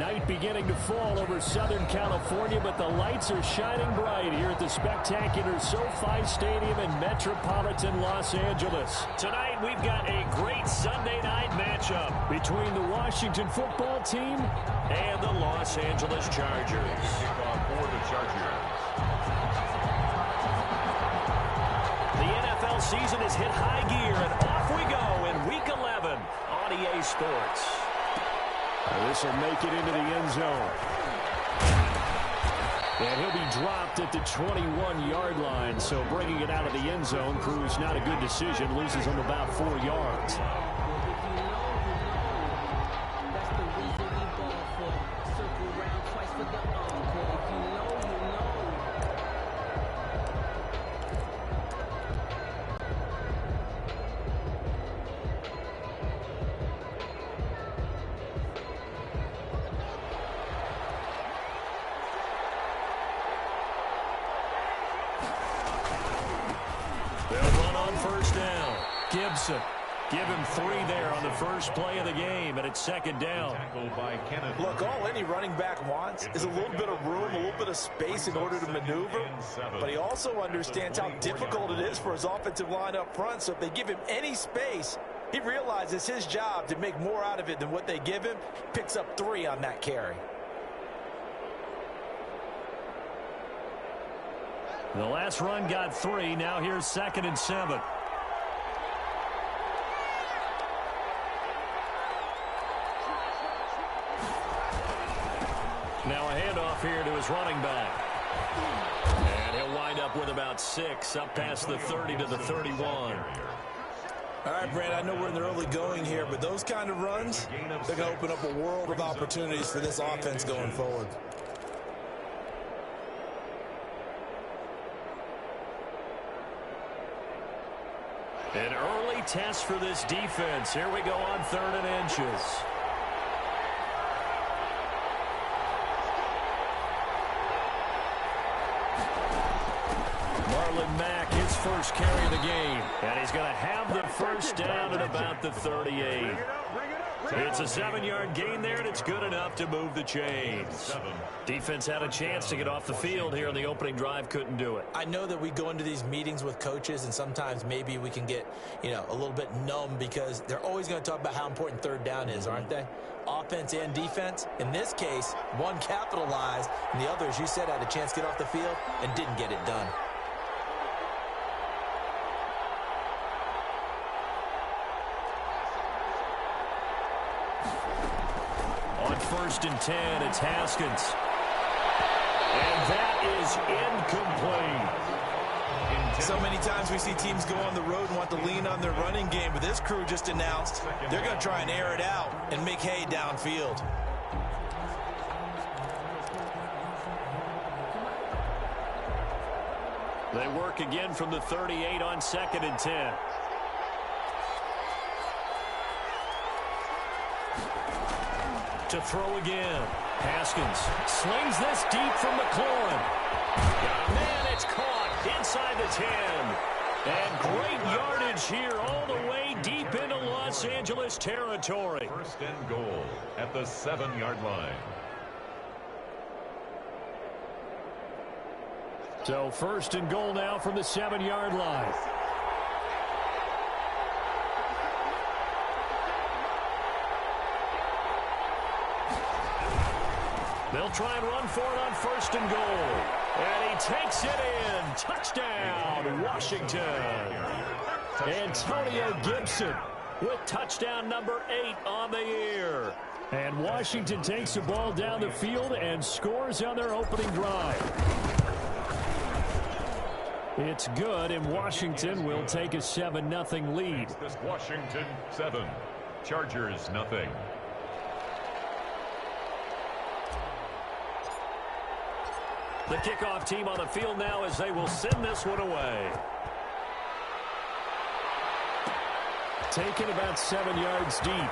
Night beginning to fall over Southern California, but the lights are shining bright here at the spectacular SoFi Stadium in metropolitan Los Angeles. Tonight, we've got a great Sunday night matchup between the Washington football team and the Los Angeles Chargers. Kickoff for the Chargers. The NFL season has hit high gear, and off we go in Week 11 on EA Sports. This will make it into the end zone. And he'll be dropped at the 21-yard line, so bringing it out of the end zone proves not a good decision. Loses him about 4 yards. Gibson. Give him 3 there on the first play of the game, and it's second down. Look, all any running back wants is a little bit of room, a little bit of space in order to maneuver. But he also understands how difficult it is for his offensive line up front. So if they give him any space, he realizes his job to make more out of it than what they give him. Picks up 3 on that carry. The last run got 3. Now here's 2nd and 7. Now a handoff here to his running back. And he'll wind up with about 6, up past the 30 to the 31. All right, Brad, I know we're in the early going here, but those kind of runs, they're going to open up a world of opportunities for this offense going forward. An early test for this defense. Here we go on 3rd and inches. Marlon Mack, his first carry of the game. And he's going to have the first down at about the 38. It's a 7-yard gain there, and it's good enough to move the chains. Defense had a chance to get off the field here in the opening drive, couldn't do it. I know that we go into these meetings with coaches, and sometimes maybe we can get, a little bit numb because they're always going to talk about how important 3rd down is, aren't they? Offense and defense. In this case, one capitalized, and the other, as you said, had a chance to get off the field and didn't get it done. On 1st and 10, it's Haskins. And that is incomplete. So many times we see teams go on the road and want to lean on their running game, but this crew just announced they're going to try and air it out and make hay downfield. They work again from the 38 on 2nd and 10. To throw again. Haskins slings this deep from McLaurin. Man, it's caught inside the 10. And great yardage here all the way deep into Los Angeles territory. 1st and goal at the 7-yard line. So 1st and goal now from the 7-yard line. They'll try and run for it on 1st and goal. And he takes it in. Touchdown, Washington. Antonio Gibson with touchdown number 8 on the year. And Washington takes the ball down the field and scores on their opening drive. It's good, and Washington will take a 7-0 lead. Washington 7, Chargers 0. The kickoff team on the field now as they will send this one away. Taken about 7 yards deep.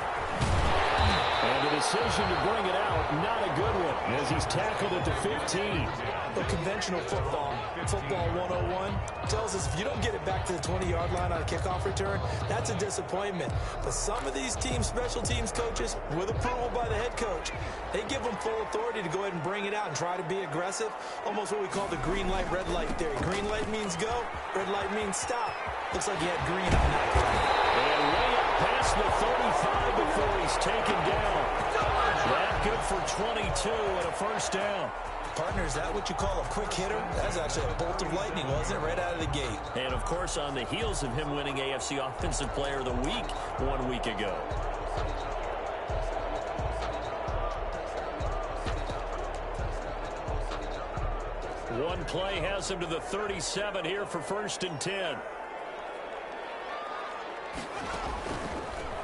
And the decision to bring it out, not a good one, as he's tackled at the 15. But conventional football 101, tells us if you don't get it back to the 20-yard line on a kickoff return, that's a disappointment. But some of these teams, special teams coaches, with approval by the head coach, they give them full authority to go ahead and bring it out and try to be aggressive, almost what we call the green light, red light theory. Green light means go, red light means stop. Looks like he had green on that play. And way up past the 35 before he's taken down. That good for 22 and a first down. Partner, is that what you call a quick hitter? That's actually a bolt of lightning, wasn't it? Right out of the gate. And, of course, on the heels of him winning AFC Offensive Player of the Week 1 week ago. One play has him to the 37 here for 1st and 10.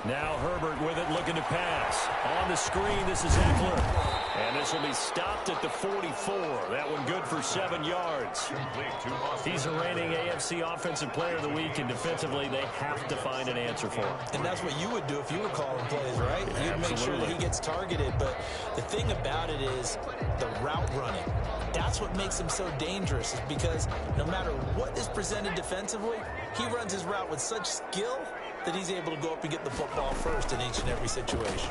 Now Herbert with it, looking to pass. On the screen, this is Eckler. And this will be stopped at the 44. That one good for 7 yards. He's a reigning AFC Offensive Player of the Week, and defensively, they have to find an answer for him. And that's what you would do if you were calling plays, right? You'd make sure that he gets targeted. But the thing about it is the route running. That's what makes him so dangerous, is because no matter what is presented defensively, he runs his route with such skill that he's able to go up and get the football first in each and every situation.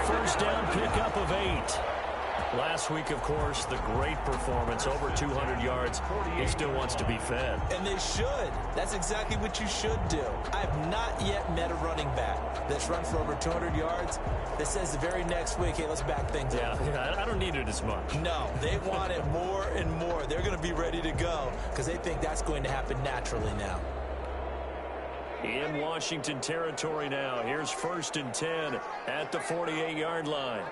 First down pickup of 8. Last week, of course, the great performance, over 200 yards. He still wants to be fed. And they should. That's exactly what you should do. I have not yet met a running back that's run for over 200 yards that says the very next week, hey, let's back things up. Yeah, I don't need it as much. No, they want it more and more. They're going to be ready to go because they think that's going to happen naturally now. In Washington territory now. Here's 1st and 10 at the 48-yard line.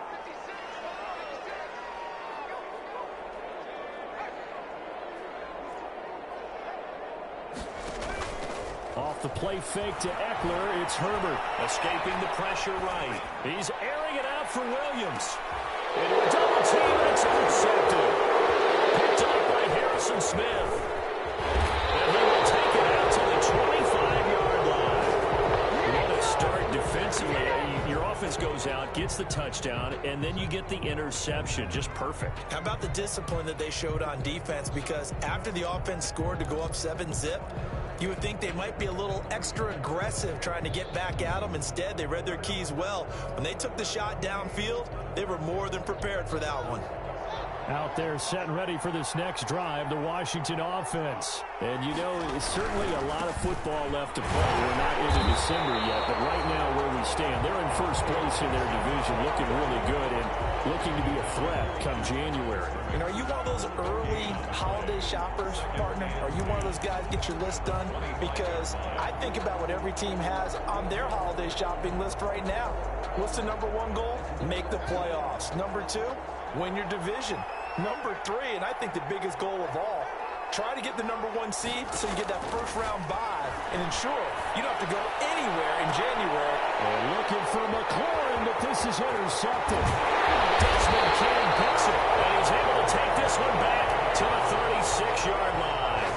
Off the play fake to Eckler, it's Herbert escaping the pressure right. He's airing it out for Williams. Into a double team, it's intercepted. Picked up by Harrison Smith. And he will take it out to the 25-yard line. What a start defensively. Your offense goes out, gets the touchdown, and then you get the interception. Just perfect. How about the discipline that they showed on defense? Because after the offense scored to go up 7-zip, you would think they might be a little extra aggressive trying to get back at them. Instead, they read their keys well. When they took the shot downfield, they were more than prepared for that one. Out there set and ready for this next drive, the Washington offense. And, you know, it's certainly a lot of football left to play. We're not into December yet, but right now where we stand, they're in first place in their division, looking really good and looking to be a threat come January. And are you one of those early holiday shoppers, partner? Are you one of those guys get your list done? Because I think about what every team has on their holiday shopping list right now. What's the number 1 goal? Make the playoffs. Number 2, win your division. Number 3, and I think the biggest goal of all, try to get the number 1 seed so you get that first-round bye and ensure you don't have to go anywhere in January. And looking for McLaurin, but this is intercepted. Desmond King picks it, and he's able to take this one back to the 36-yard line.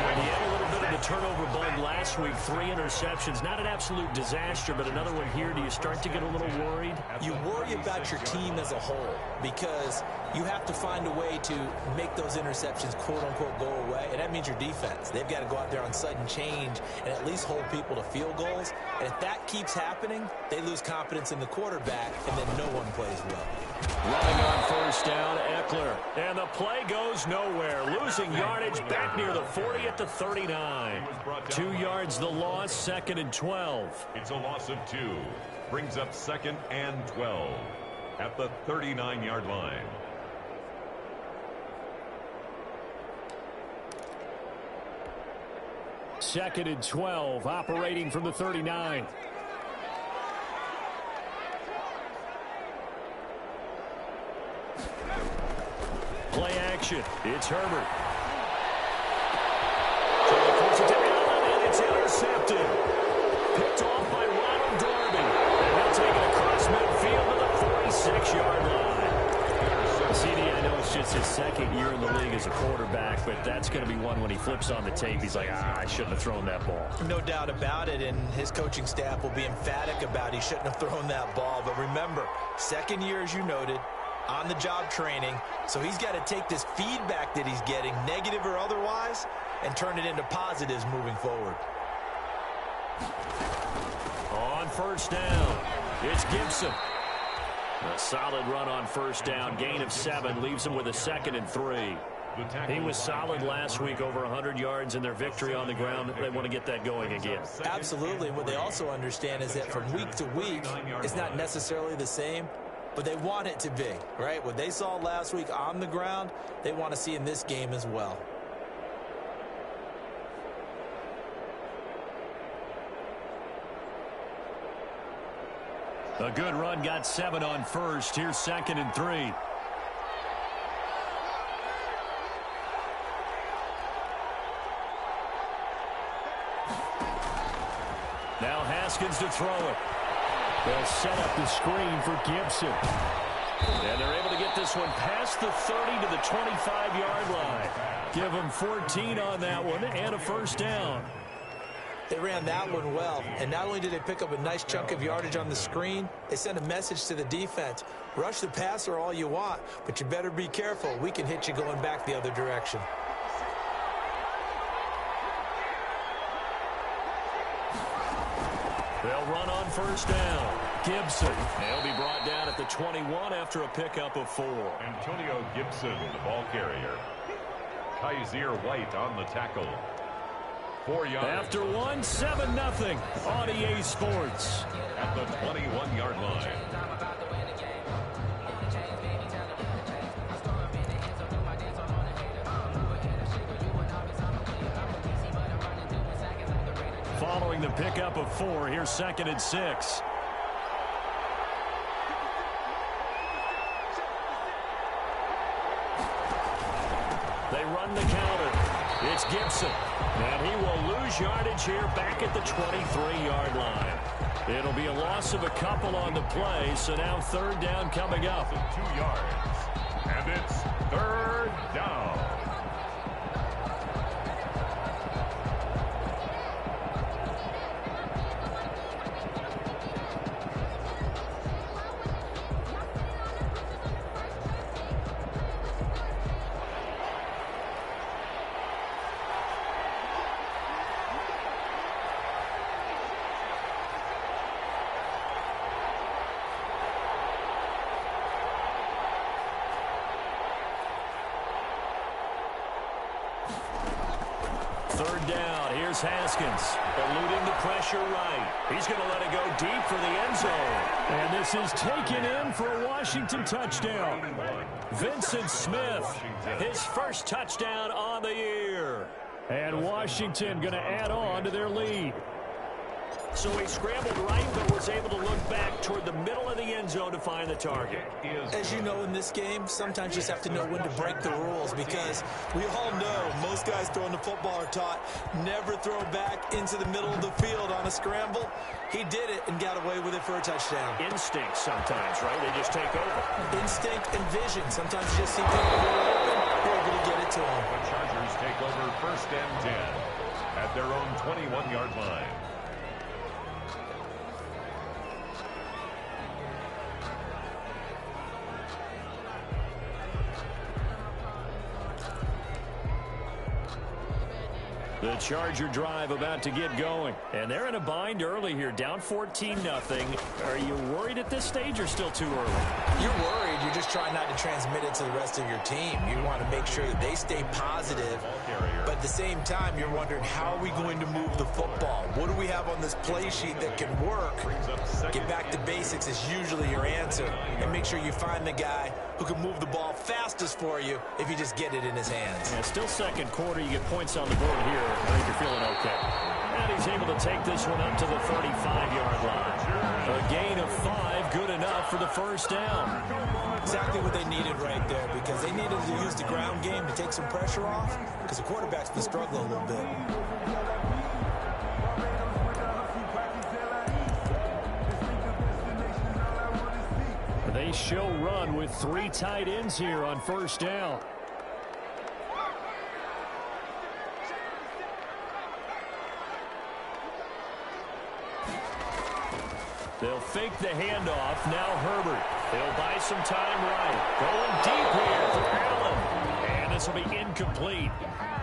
And he had a little bit of the turnover bug last week, 3 interceptions. Not an absolute disaster, but another one here. Do you start to get a little worried? You worry about your team as a whole because you have to find a way to make those interceptions, quote-unquote, go away. And that means your defense. They've got to go out there on sudden change and at least hold people to field goals. And if that keeps happening, they lose confidence in the quarterback, and then no one plays well. Running on first down, Eckler. And the play goes nowhere. Losing yardage back near the 40 at the 39. 2 yards the loss, 2nd and 12. It's a loss of 2. Brings up 2nd and 12 at the 39-yard line. Second and 12, operating from the 39. Play action. It's Herbert. Trying to force it to Allen, and it's intercepted. Picked off by Ronald Darby. And he'll take it across midfield to the 46-yard line. CD, I know it's just his second year in the league as a quarterback, but that's going to be one when he flips on the tape, he's like, I shouldn't have thrown that ball. No doubt about it, and his coaching staff will be emphatic about he shouldn't have thrown that ball. But remember, second year, as you noted, on-the-job training, so he's got to take this feedback that he's getting, negative or otherwise, and turn it into positives moving forward. On first down, it's Gibson. A solid run on first down, gain of 7, leaves him with a 2nd and 3. He was solid last week, over 100 yards in their victory on the ground. They want to get that going again. Absolutely. What they also understand is that from week to week, it's not necessarily the same, but they want it to be, right? What they saw last week on the ground, they want to see in this game as well. A good run, got 7 on first. Here's 2nd and 3. Now Haskins to throw it. They'll set up the screen for Gibson. And they're able to get this one past the 30 to the 25-yard line. Give them 14 on that one and a first down. They ran that one well, and not only did they pick up a nice chunk of yardage on the screen, they sent a message to the defense. Rush the passer all you want, but you better be careful. We can hit you going back the other direction. They'll run on first down. Gibson. He'll be brought down at the 21 after a pickup of 4. Antonio Gibson, the ball carrier. Kaiser White on the tackle. 4 yards. After 1, 7-0 on EA Sports. At the 21-yard line. Following the pickup of 4, here's 2nd and 6. They run the counter. It's Gibson. And he will lose yardage here back at the 23-yard line. It'll be a loss of a couple on the play, so now 3rd down coming up. 2 yards. And it's 3rd down. Haskins eluding the pressure right. He's going to let it go deep for the end zone. And this is taken in for a Washington touchdown. Vincent Smith, his first touchdown on the year. And Washington going to add on to their lead. So he scrambled right, but was able to look back toward the middle of the end zone to find the target. As you know, in this game, sometimes you just have to know when to break the rules, because we all know most guys throwing the football are taught never throw back into the middle of the field on a scramble. He did it and got away with it for a touchdown. Instinct sometimes, right? They just take over. Instinct and vision. Sometimes you just see people who are open, you're able to get it to them. The Chargers take over 1st and 10 at their own 21-yard line. The Charger drive about to get going. And they're in a bind early here, down 14-0. Are you worried at this stage or still too early? You're worried. You're just trying not to transmit it to the rest of your team. You want to make sure that they stay positive. But at the same time, you're wondering, how are we going to move the football? What do we have on this play sheet that can work? Get back to basics is usually your answer. And make sure you find the guy who can move the ball fastest for you if you just get it in his hands. Yeah, still 2nd quarter. You get points on the board here. I think you're feeling okay. And he's able to take this one up to the 35-yard line. A gain of 5, good enough for the first down. Exactly what they needed right there, because they needed to use the ground game to take some pressure off, because the quarterback's been struggling a little bit. They They show run with 3 tight ends here on first down. They'll fake the handoff. Now Herbert. They'll buy some time right. Going deep here for Allen. And this will be incomplete.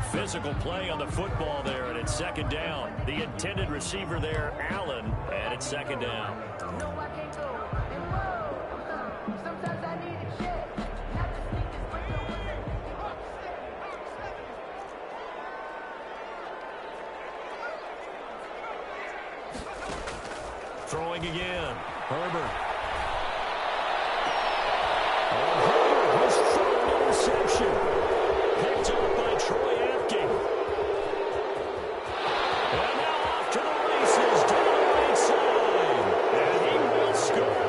Physical play on the football there, and it's second down. The intended receiver there, Allen, and it's second down. Throwing again. Herbert. He's thrown an interception. Picked up by Troy Apke. And now off to the races down the right side. And he will score.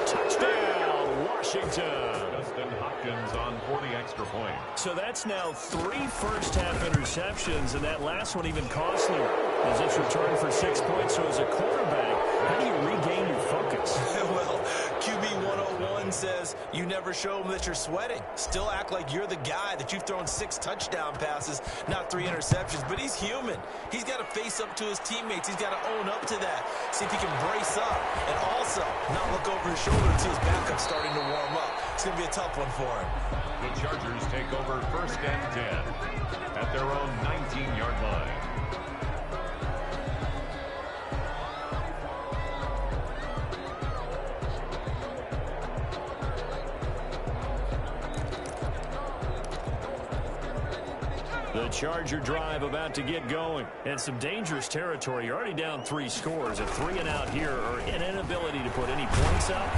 Touchdown, Washington. Justin Hopkins on for the extra point. So that's now 3 first-half interceptions, and that last one even costlier as it's returned for 6 points. So as a quarterback, how do you regain your focus? Well, QB 101 says you never show them that you're sweating. Still act like you're the guy, that you've thrown 6 touchdown passes, not 3 interceptions. But he's human. He's got to face up to his teammates. He's got to own up to that. See if he can brace up and also not look over his shoulder and see his backup starting to warm up. It's going to be a tough one for him. The Chargers take over first and 10 at their own 19-yard line. The Charger drive about to get going. And some dangerous territory. You're already down 3 scores. A 3 and out here, or an inability to put any points up.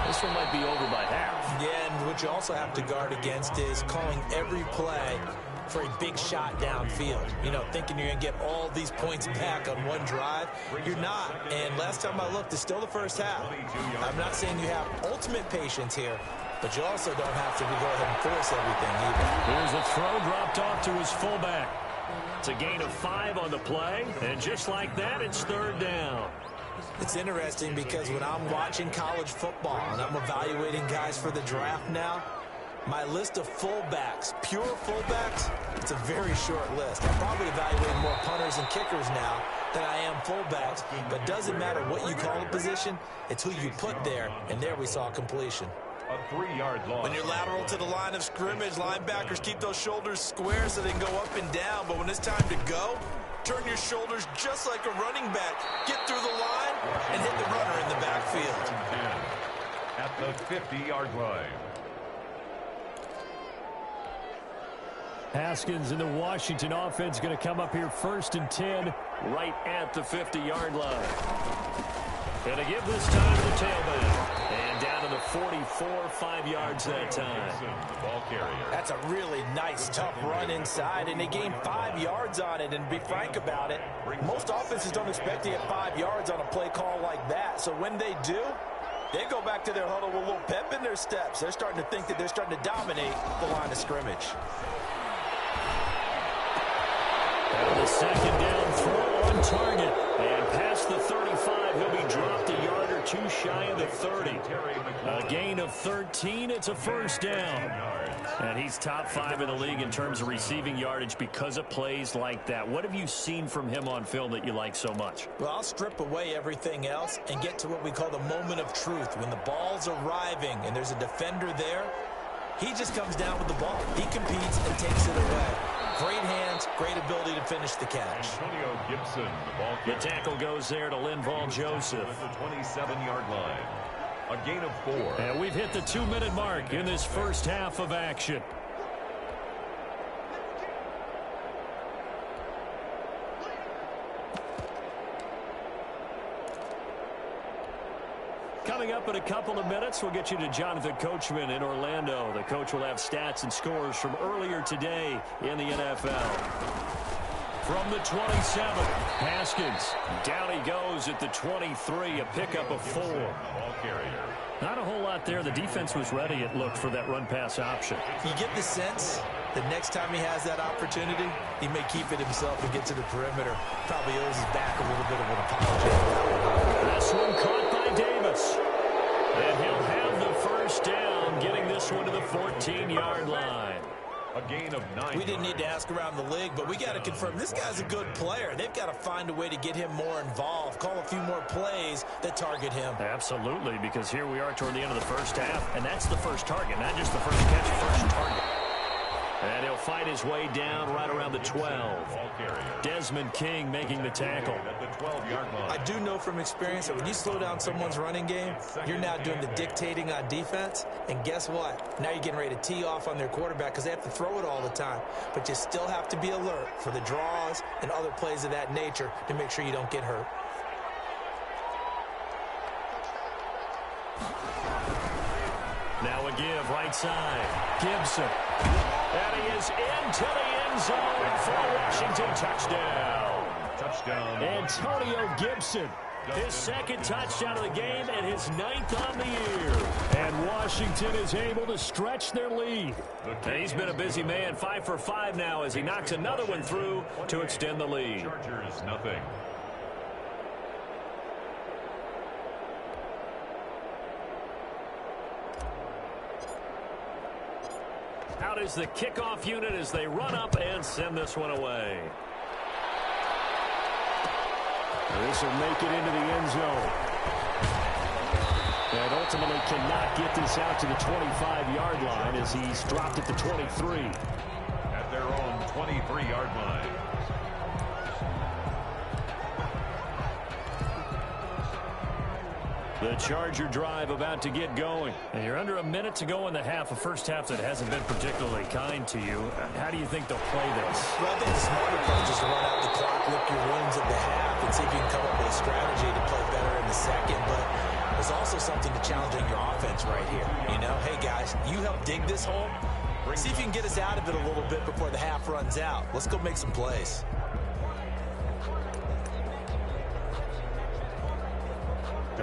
This one might be over by half. Yeah, and what you also have to guard against is calling every play for a big shot downfield. You know, thinking you're going to get all these points back on one drive. You're not. And last time I looked, it's still the first half. I'm not saying you have ultimate patience here, but you also don't have to go ahead and force everything either. Here's a throw dropped off to his fullback. It's a gain of 5 on the play, and just like that, it's third down. It's interesting because when I'm watching college football and I'm evaluating guys for the draft now, my list of fullbacks, pure fullbacks, it's a very short list. I'm probably evaluating more punters and kickers now than I am fullbacks, but doesn't matter what you call a position, it's who you put there, and there we saw completion. A 3-yard loss. When you're lateral to the line of scrimmage, linebackers keep those shoulders square so they can go up and down. But when it's time to go, turn your shoulders just like a running back. Get through the line and hit the runner in the backfield. At the 50-yard line. Haskins and the Washington offense going to come up here first and 10 right at the 50-yard line. Going to give this time to the tailback. And down to the 44, 5 yards that time. The ball carrier. That's a really nice, tough run inside, and they gained 5 yards on it. And to be frank about it, most offenses don't expect to get 5 yards on a play call like that. So when they do, they go back to their huddle with a little pep in their steps. They're starting to think that they're starting to dominate the line of scrimmage. And the second down throw on target. And past the 35, he'll be dropped a yard or 2 shy of the 30. A gain of 13, it's a first down. And he's top 5 in the league in terms of receiving yardage because of plays like that. What have you seen from him on film that you like so much? Well, I'll strip away everything else and get to what we call the moment of truth. When the ball's arriving and there's a defender there, he just comes down with the ball. He competes and takes it away. Great hands, great ability to finish the catch. Antonio Gibson, the ball carrier. The tackle goes there to Linval Joseph. At the 27-yard line. A gain of 4. And we've hit the 2-minute mark in this first half of action. Coming up in a couple of minutes, we'll get you to Jonathan Coachman in Orlando. The coach will have stats and scores from earlier today in the NFL. From the 27, Haskins. Down he goes at the 23, a pickup of 4. Not a whole lot there. The defense was ready, it looked, for that run-pass option. You get the sense that next time he has that opportunity, he may keep it himself and get to the perimeter. Probably owes his back a little bit of an apology. This one caught by Davis. And he'll have the first down, getting this one to the 14-yard line. A gain of 9. We didn't need to ask around the league, but we got to confirm this guy's a good player. They've got to find a way to get him more involved, call a few more plays that target him. Absolutely, because here we are toward the end of the first half, and that's the first target, not just the first catch, first target. And he'll fight his way down right around the 12. Desmond King making the tackle. At the 12-yard line. I do know from experience that when you slow down someone's running game, you're now doing the dictating on defense. And guess what? Now you're getting ready to tee off on their quarterback because they have to throw it all the time. But you still have to be alert for the draws and other plays of that nature to make sure you don't get hurt. Now a give right side. Gibson. And he is into the end zone for a Washington touchdown. Touchdown. Antonio Gibson. His second touchdown of the game and his 9th on the year. And Washington is able to stretch their lead. And he's been a busy man, 5 for 5 now as he knocks another one through to extend the lead. Chargers, nothing. Out is the kickoff unit as they run up and send this one away. This will make it into the end zone. And ultimately cannot get this out to the 25-yard line as he's dropped at the 23. At their own 23-yard line. The Charger drive about to get going. And you're under a minute to go in the half, a first half that hasn't been particularly kind to you. How do you think they'll play this? Well, I think the smarter approach is to run out the clock, lick your wounds at the half, and see if you can come up with a strategy to play better in the second. But there's also something to challenging your offense right here. You know, hey, guys, you help dig this hole. See if you can get us out of it a little bit before the half runs out. Let's go make some plays.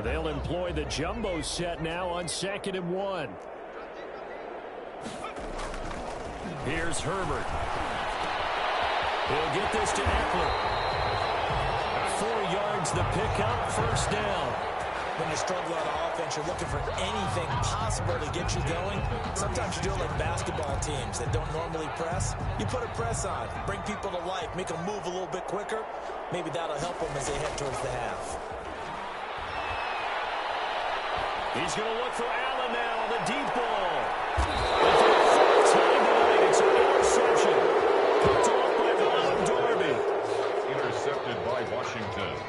They'll employ the jumbo set now on 2nd and 1. Here's Herbert. He'll get this to Eckler. 4 yards the pickup, first down. When you struggle on offense, you're looking for anything possible to get you going. Sometimes you do it like basketball teams that don't normally press. You put a press on, bring people to life, make them move a little bit quicker. Maybe that'll help them as they head towards the half. He's going to look for Allen now on the deep ball. And for the third time tonight, it's an interception. Picked off by Ron Darby. Intercepted by Washington.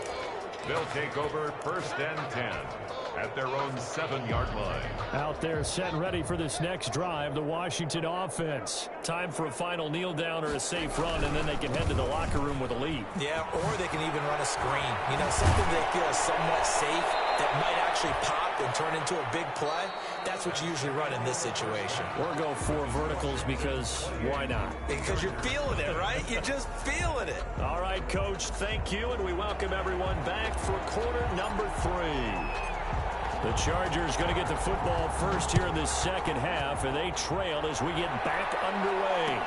They'll take over 1st and 10 at their own 7-yard line. Out there set ready for this next drive, the Washington offense. Time for a final kneel down or a safe run, and then they can head to the locker room with a lead. Yeah, or they can even run a screen. You know, something they feel is somewhat safe that might actually pop and turn into a big play. That's what you usually run in this situation. Or go 4 verticals because why not? Because you're feeling it, right? You're just feeling it. All right, Coach, thank you, and we welcome everyone back for quarter number 3. The Chargers going to get the football first here in this second half, and they trail as we get back underway.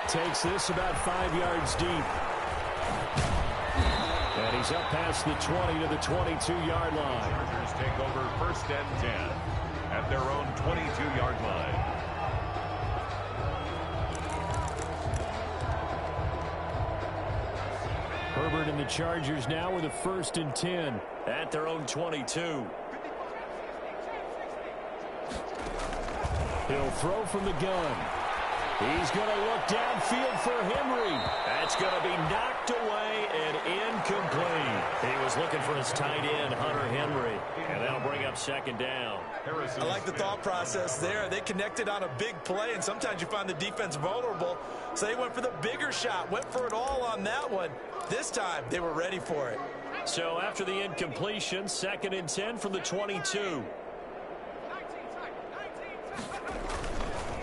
Takes this about 5 yards deep. And he's up past the 20 to the 22-yard line. Chargers take over 1st and 10 at their own 22-yard line. Herbert and the Chargers now with a 1st and 10 at their own 22. He'll throw from the gun. He's going to look downfield for Henry. That's going to be knocked away and incomplete. He was looking for his tight end, Hunter Henry. And that'll bring up 2nd down. I like the thought process there. They connected on a big play, and sometimes you find the defense vulnerable. So they went for the bigger shot, went for it all on that one. This time, they were ready for it. So after the incompletion, 2nd and 10 from the 22.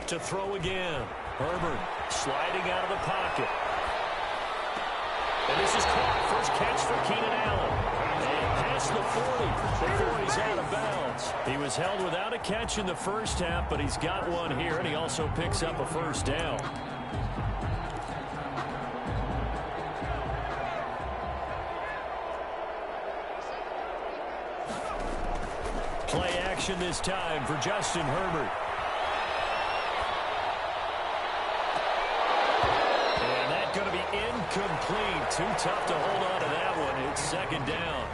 To throw again. Herbert sliding out of the pocket. And this is caught. First catch for Keenan Allen. And past the 40 before he's out of bounds. He was held without a catch in the first half, but he's got one here, and he also picks up a first down. Play action this time for Justin Herbert. And that's going to be incomplete. Too tough to hold on to that one. It's second down.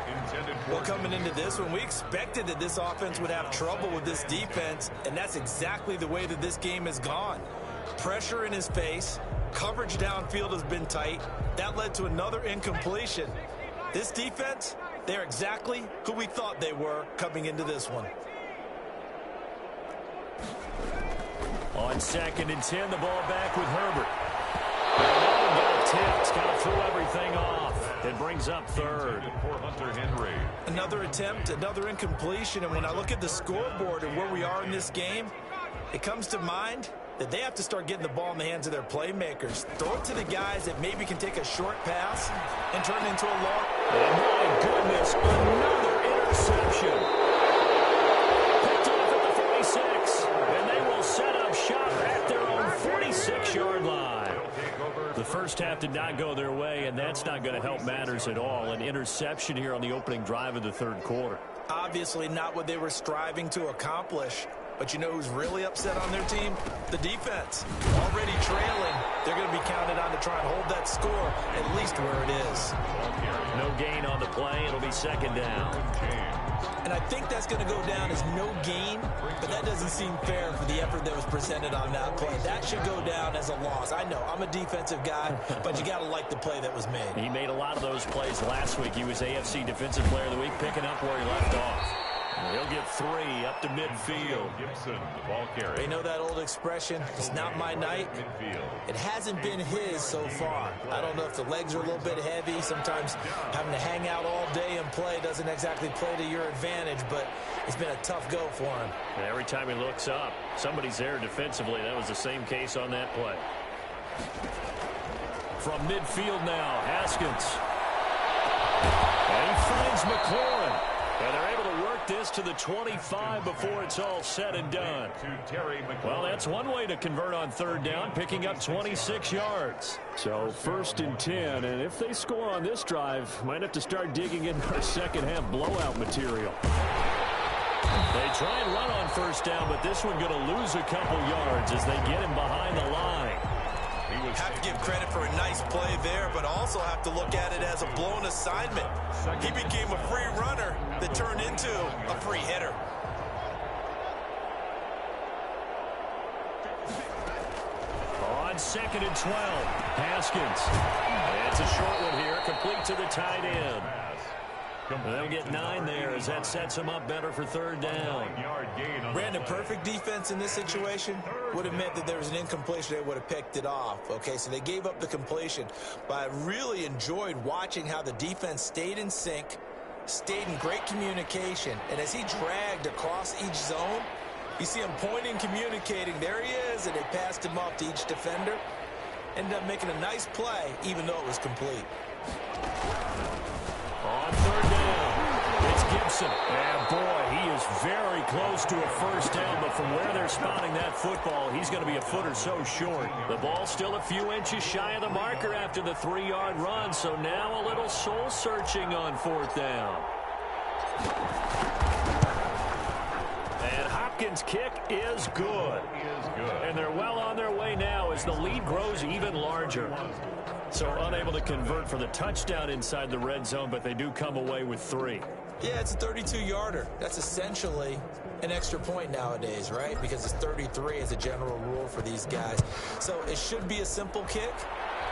Well, coming into this one, we expected that this offense would have trouble with this defense, and that's exactly the way that this game has gone. Pressure in his face. Coverage downfield has been tight. That led to another incompletion. This defense, they're exactly who we thought they were coming into this one. On 2nd and 10, the ball back with Herbert. Got tipped, got to throw everything off. It brings up 3rd. For Hunter Henry. Another attempt, another incompletion, and when I look at the scoreboard and where we are in this game, it comes to mind that they have to start getting the ball in the hands of their playmakers. Throw it to the guys that maybe can take a short pass and turn it into a long. Oh, my goodness, another interception. Picked off at the 46, and they will set up shop at their own 46-yard line. The first half did not go their way, and that's not going to help matters at all. An interception here on the opening drive of the 3rd quarter. Obviously not what they were striving to accomplish. But you know who's really upset on their team? The defense. Already trailing. They're going to be counted on to try and hold that score at least where it is. No gain on the play. It'll be 2nd down. And I think that's going to go down as no gain, but that doesn't seem fair for the effort that was presented on that play. That should go down as a loss. I know, I'm a defensive guy, but you got to like the play that was made. He made a lot of those plays last week. He was AFC Defensive Player of the Week, picking up where he left off. He'll get 3 up to midfield. Gibson, the ball carrier. They know that old expression, it's not my night. It hasn't been his so far. I don't know if the legs are a little bit heavy. Sometimes having to hang out all day and play doesn't exactly play to your advantage, but it's been a tough go for him. And every time he looks up, somebody's there defensively. That was the same case on that play. From midfield now, Haskins. And he finds McLaurin. And they're able to work this to the 25 before it's all said and done. Well, that's one way to convert on 3rd down, picking up 26 yards. So 1st and 10, and if they score on this drive, might have to start digging in our second half blowout material. They try and run on 1st down, but this one going to lose a couple yards as they get him behind the line. Have to give credit for a nice play there, but also have to look at it as a blown assignment. He became a free runner that turned into a free hitter. On 2nd and 12, Haskins. It's a short one here, complete to the tight end. They'll get 9 there as that sets them up better for 3rd down. Brandon, perfect defense in this situation would have meant that there was an incompletion. They would have picked it off. Okay, so they gave up the completion. But I really enjoyed watching how the defense stayed in sync, stayed in great communication. And as he dragged across each zone, you see him pointing, communicating. There he is, and they passed him off to each defender. Ended up making a nice play, even though it was complete. On 3rd down, it's Gibson. And boy, he is very close to a 1st down, but from where they're spotting that football, he's going to be a foot or so short. The ball still a few inches shy of the marker after the 3-yard run, so now a little soul-searching on 4th down. And Hopkins' kick is good. And they're well on their way now as the lead grows even larger. So unable to convert for the touchdown inside the red zone, but they do come away with 3. Yeah, it's a 32-yarder. That's essentially an extra point nowadays, right? Because it's 33 as a general rule for these guys. So it should be a simple kick.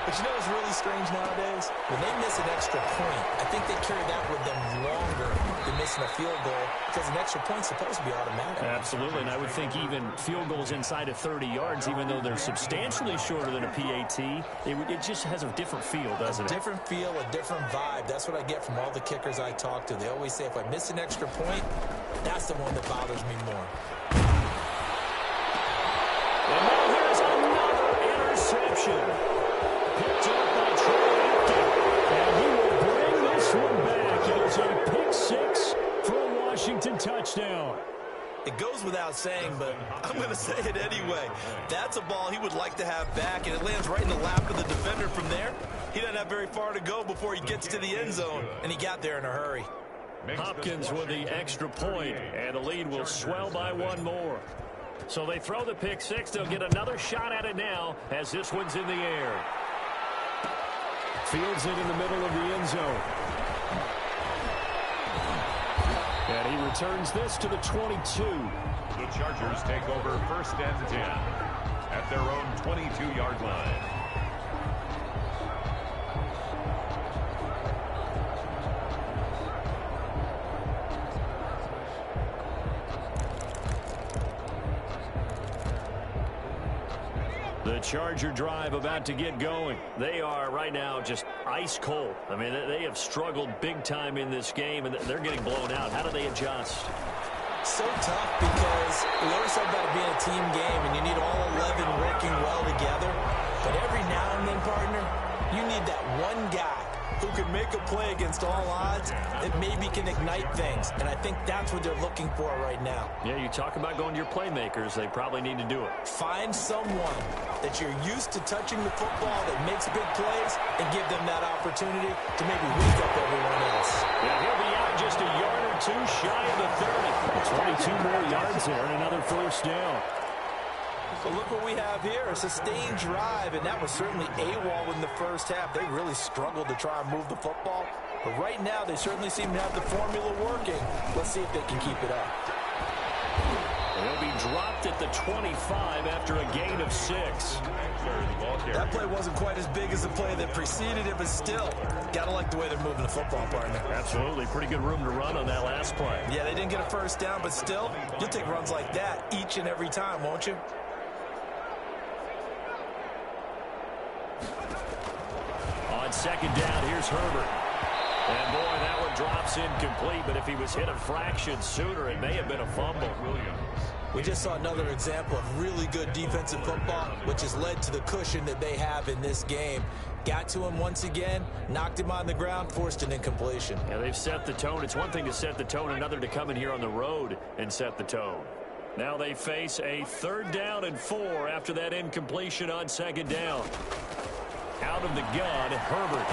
But you know what's really strange nowadays? When they miss an extra point, I think they carry that with them longer than missing a field goal because an extra point's supposed to be automatic. Absolutely, and I would think even field goals inside of 30 yards, even though they're substantially shorter than a PAT, it just has a different feel, doesn't it? A different feel, a different vibe. That's what I get from all the kickers I talk to. They always say if I miss an extra point, that's the one that bothers me more. And now here's another interception. Picked up by Troy Aikman, and he will bring this one back. It is a pick 6 for a Washington touchdown. It goes without saying, but I'm going to say it anyway. That's a ball he would like to have back, and it lands right in the lap of the defender from there. He doesn't have very far to go before he gets to the end zone, and he got there in a hurry. Hopkins with the extra point, and the lead will swell by one more. So they throw the pick six. They'll get another shot at it now as this one's in the air. Fields it in the middle of the end zone. And he returns this to the 22. The Chargers take over 1st and 10 at their own 22-yard line. The Charger drive about to get going. They are right now just ice cold. I mean, they have struggled big time in this game, and they're getting blown out. How do they adjust? So tough because we always talk about it being a team game, and you need all 11 working well together. But every now and then, partner, you need that one guy who can make a play against all odds that maybe can ignite things. And I think that's what they're looking for right now. Yeah, you talk about going to your playmakers. They probably need to do it. Find someone that you're used to touching the football that makes big plays and give them that opportunity to maybe wake up everyone else. Yeah, he'll be out just a yard or two shy of the 30. 22 more yards there and another first down. So look what we have here, a sustained drive, and that was certainly AWOL in the first half. They really struggled to try and move the football, but right now they certainly seem to have the formula working. Let's see if they can keep it up. They'll be dropped at the 25 after a gain of 6. That play wasn't quite as big as the play that preceded it, but still, gotta like the way they're moving the football, partner. Absolutely, pretty good room to run on that last play. Yeah, they didn't get a first down, but still, you'll take runs like that each and every time, won't you? On second down, here's Herbert. And boy, that one drops incomplete, but if he was hit a fraction sooner, it may have been a fumble. We just saw another example of really good defensive football, which has led to the cushion that they have in this game. Got to him once again, knocked him on the ground, forced an incompletion. Yeah, they've set the tone. It's one thing to set the tone, another to come in here on the road and set the tone. Now they face a 3rd down and 4 after that incompletion on second down. Out of the gun, Herbert.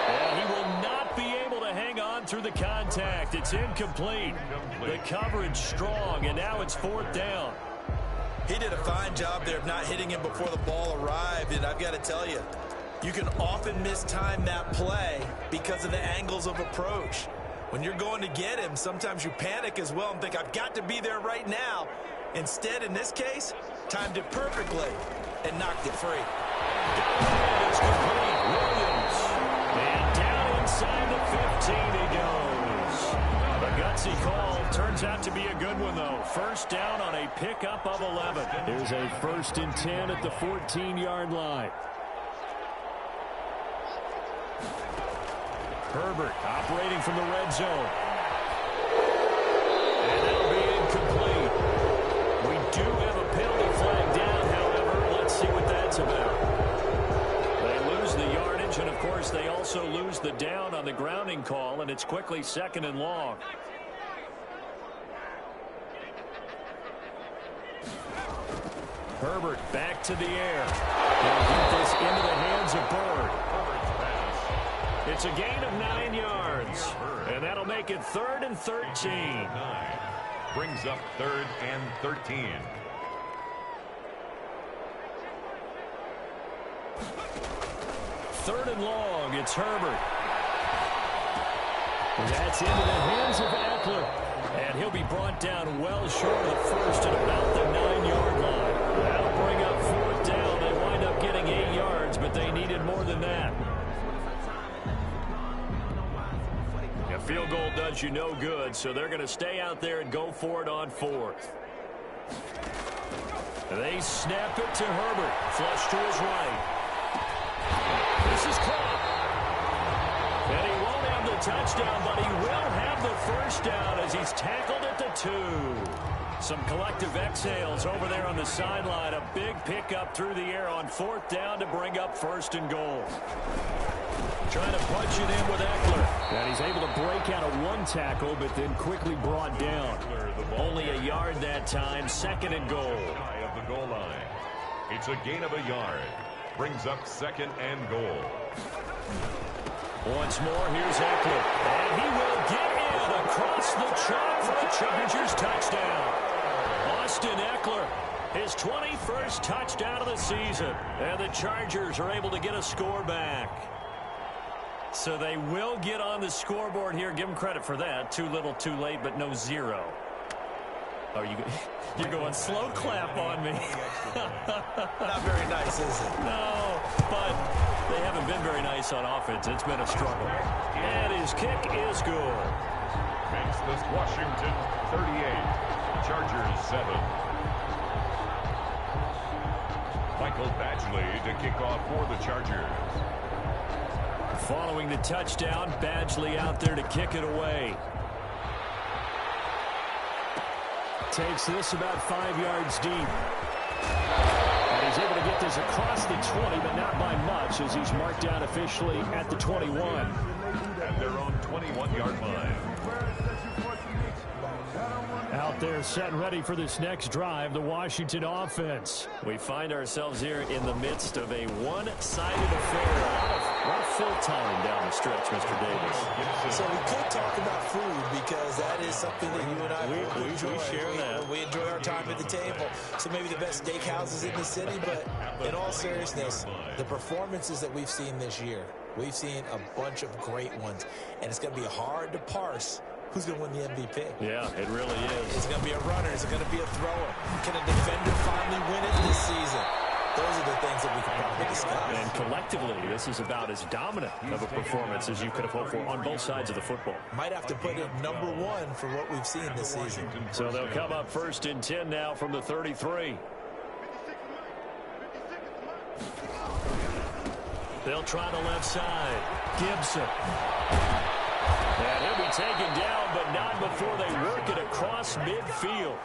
And he will not be able to hang on through the contact. It's incomplete. The coverage strong, and now it's 4th down. He did a fine job there of not hitting him before the ball arrived, and I've got to tell you, you can often mistime that play because of the angles of approach. When you're going to get him, sometimes you panic as well and think, I've got to be there right now. Instead, in this case, timed it perfectly and knocked it free. It's complete. Williams. And down inside the 15 he goes. The gutsy call turns out to be a good one, though. First down on a pickup of 11. There's a 1st and 10 at the 14-yard line. Herbert operating from the red zone. And that'll be incomplete. We do have a penalty flag down, however. Let's see what that's about. They lose the yardage, and, of course, they also lose the down on the grounding call, and it's quickly 2nd and long. Herbert back to the air. He'll get this into the hands of Bird. It's a gain of 9 yards, and that'll make it 3rd and 13. Brings up 3rd and 13. Third and long, it's Herbert. That's into the hands of Eckler, and he'll be brought down well short of the first at about the 9-yard line. That'll bring up 4th down. They wind up getting 8 yards, but they needed more than that. A field goal does you no good, so they're going to stay out there and go for it on 4th. They snap it to Herbert. Flush to his right. This is caught. And he won't have the touchdown, but he will have the first down as he's tackled at the 2. Some collective exhales over there on the sideline. A big pickup through the air on 4th down to bring up 1st and goal. Trying to punch it in with Eckler. And he's able to break out of one tackle, but then quickly brought down. Only a yard that time. 2nd and goal. Of the goal line. It's a gain of a yard. Brings up 2nd and goal. Once more, here's Eckler. And he will get in across the chalk for a Chargers touchdown. Austin Eckler, his 21st touchdown of the season. And the Chargers are able to get a score back. So they will get on the scoreboard here. Give them credit for that. Too little, too late, but no zero. Oh, you're going slow clap on me. Not very nice, is it? No, but they haven't been very nice on offense. It's been a struggle. And his kick is good. Makes this Washington 38, Chargers 7. Michael Badgley to kick off for the Chargers. Following the touchdown, Badgley out there to kick it away. Takes this about 5 yards deep. And he's able to get this across the 20, but not by much, as he's marked down officially at the 21. At their own 21-yard line. Out there set and ready for this next drive, the Washington offense. We find ourselves here in the midst of a one-sided affair. A lot of fill time down the stretch, Mr. Davis. So we could talk about food, because that is something that you and I enjoy. We share that. We enjoy our time at the table. So maybe the best steakhouses in the city, but in all seriousness, the performances that we've seen this year, we've seen a bunch of great ones, and it's going to be hard to parse who's going to win the MVP. Yeah, it really is. Is it going to be a runner? Is it going to be a thrower? Can a defender finally win it this season? Those are the things that we can probably discuss. And collectively, this is about as dominant of a performance as you could have hoped for on both sides of the football. Might have to put it #1 for what we've seen this season. So they'll come up 1st and 10 now from the 33. They'll try the left side. Gibson. And he'll be taken down, but not before they work it across midfield.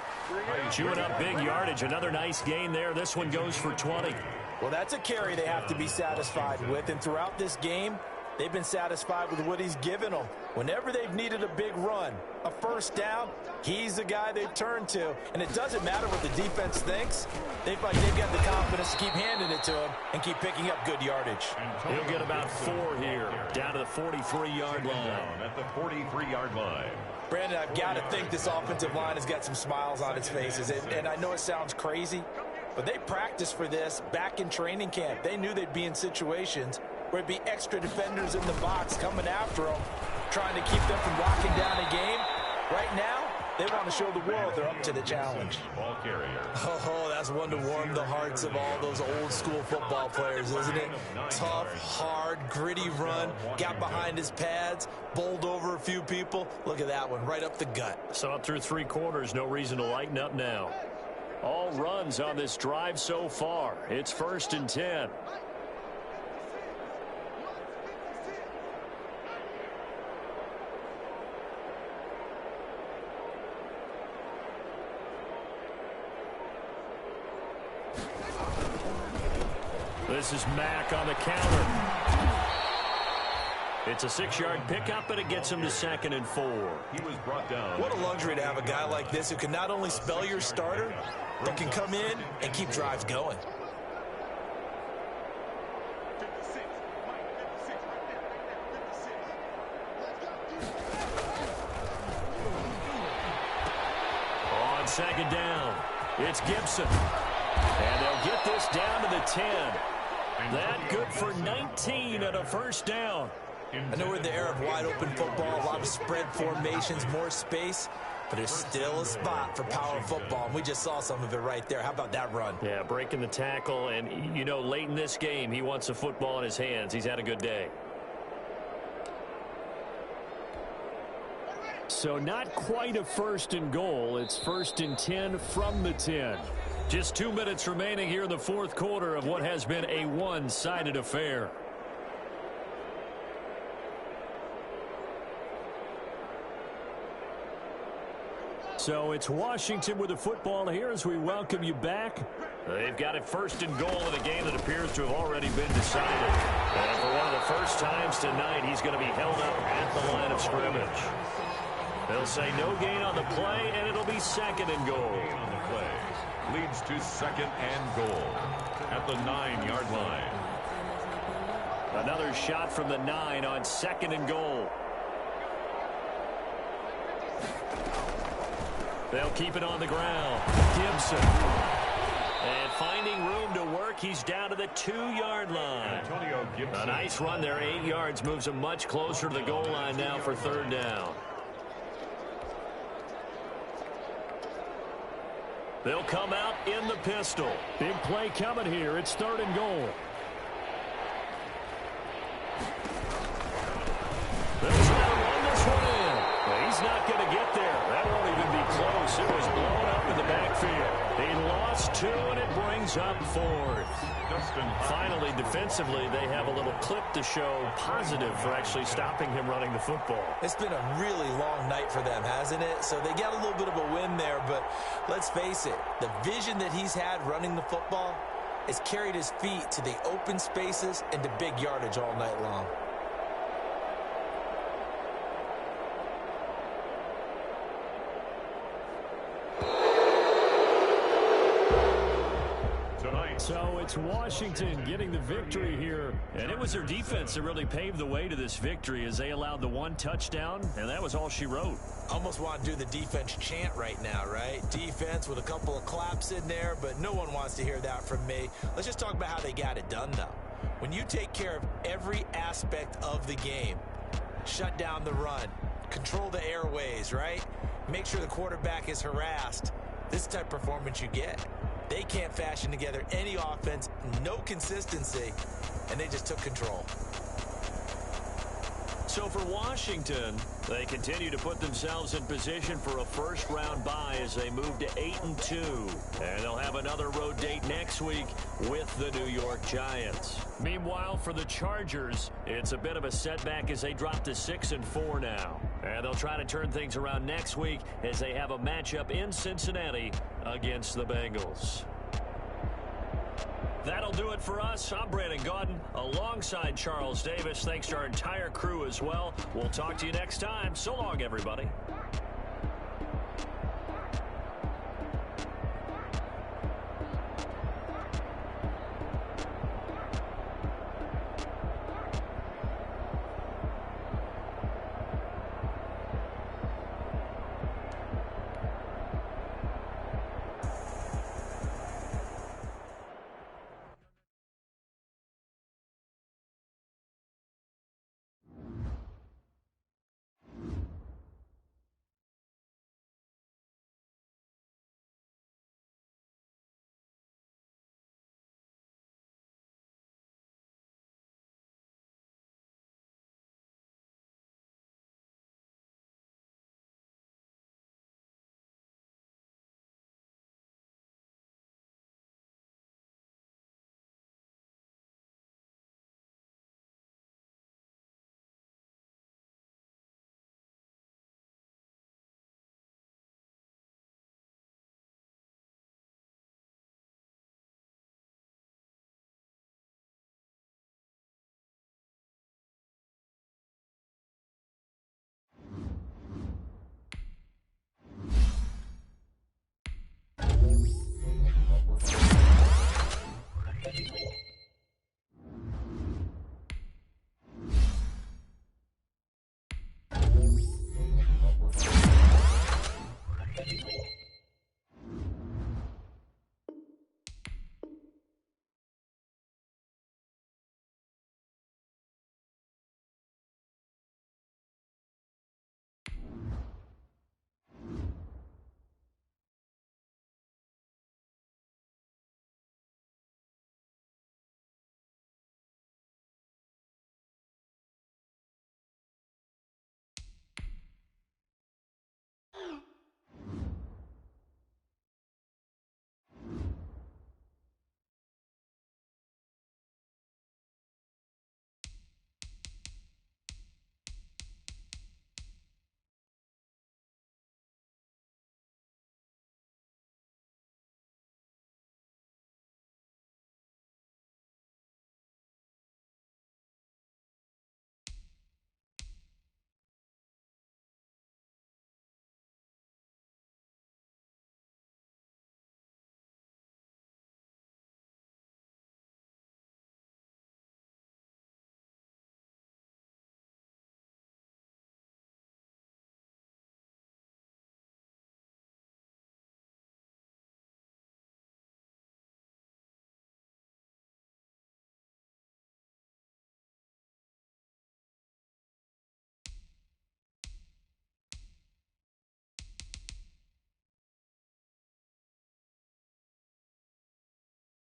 Chewing up big yardage. Another nice gain there. This one goes for 20. Well, that's a carry they have to be satisfied with. And throughout this game, they've been satisfied with what he's given them. Whenever they've needed a big run, a first down, he's the guy they've turned to. And it doesn't matter what the defense thinks. They've got the confidence to keep handing it to him and keep picking up good yardage. He'll get about 4 here, down to the 43-yard line. At the 43-yard line. Brandon, I've got to think this offensive line has got some smiles on its faces. And I know it sounds crazy, but they practiced for this back in training camp. They knew they'd be in situations where it'd be extra defenders in the box coming after them, trying to keep them from locking down a game. Right now, they want to show the world they're up to the challenge. Ball carrier. Oh, that's one to warm the hearts of all those old school football players, isn't it? Tough, hard, gritty run, got behind his pads, bowled over a few people. Look at that one, right up the gut. So up through 3 quarters, no reason to lighten up now. All runs on this drive so far. It's 1st and 10. This is Mack on the counter. It's a 6-yard pickup, and it gets him to 2nd and 4. He was brought down. What a luxury to have a guy like this who can not only spell your starter, but can come in and keep drives going. On 2nd down, it's Gibson. And they'll get this down to the 10. That good for 19 and a 1st down. I know we're in the era of wide-open football, a lot of spread formations, more space, but there's still a spot for power football, and we just saw some of it right there. How about that run? Yeah, breaking the tackle, and, you know, late in this game, he wants the football in his hands. He's had a good day. So not quite a 1st and goal. It's 1st and 10 from the 10. Just 2 minutes remaining here in the 4th quarter of what has been a one-sided affair. So it's Washington with the football here as we welcome you back. They've got it 1st and goal in a game that appears to have already been decided. And for one of the first times tonight, he's going to be held up at the line of scrimmage. They'll say no gain on the play, and it'll be 2nd and goal. On the play. Leads to 2nd and goal at the 9-yard line. Another shot from the 9 on 2nd and goal. They'll keep it on the ground. Gibson. And finding room to work, he's down to the 2-yard line. Antonio Gibson. A nice run there, 8 yards, moves him much closer to the goal line now for 3rd down. They'll come out in the pistol. Big play coming here. It's 3rd and goal. They'll try to run this one in. Well, he's not going to get there. That won't even be close. It was blown up in the backfield. He lost 2, and it brings up 4th. Finally, defensively, they have a little clip to show positive for actually stopping him running the football. It's been a really long night for them, hasn't it? So they got a little bit of a win there, but let's face it, the vision that he's had running the football has carried his feet to the open spaces and to big yardage all night long. So it's Washington getting the victory here. And it was their defense that really paved the way to this victory as they allowed the 1 touchdown, and that was all she wrote. Almost want to do the defense chant right now, right? Defense with a couple of claps in there, but no one wants to hear that from me. Let's just talk about how they got it done, though. When you take care of every aspect of the game, shut down the run, control the airways, right? Make sure the quarterback is harassed. This is the type of performance you get. They can't fashion together any offense, no consistency, and they just took control. So for Washington, they continue to put themselves in position for a first-round bye as they move to 8-2. And they'll have another road date next week with the New York Giants. Meanwhile, for the Chargers, it's a bit of a setback as they drop to 6-4 now. And they'll try to turn things around next week as they have a matchup in Cincinnati against the Bengals. That'll do it for us. I'm Brandon Gaudin alongside Charles Davis. Thanks to our entire crew as well. We'll talk to you next time. So long, everybody.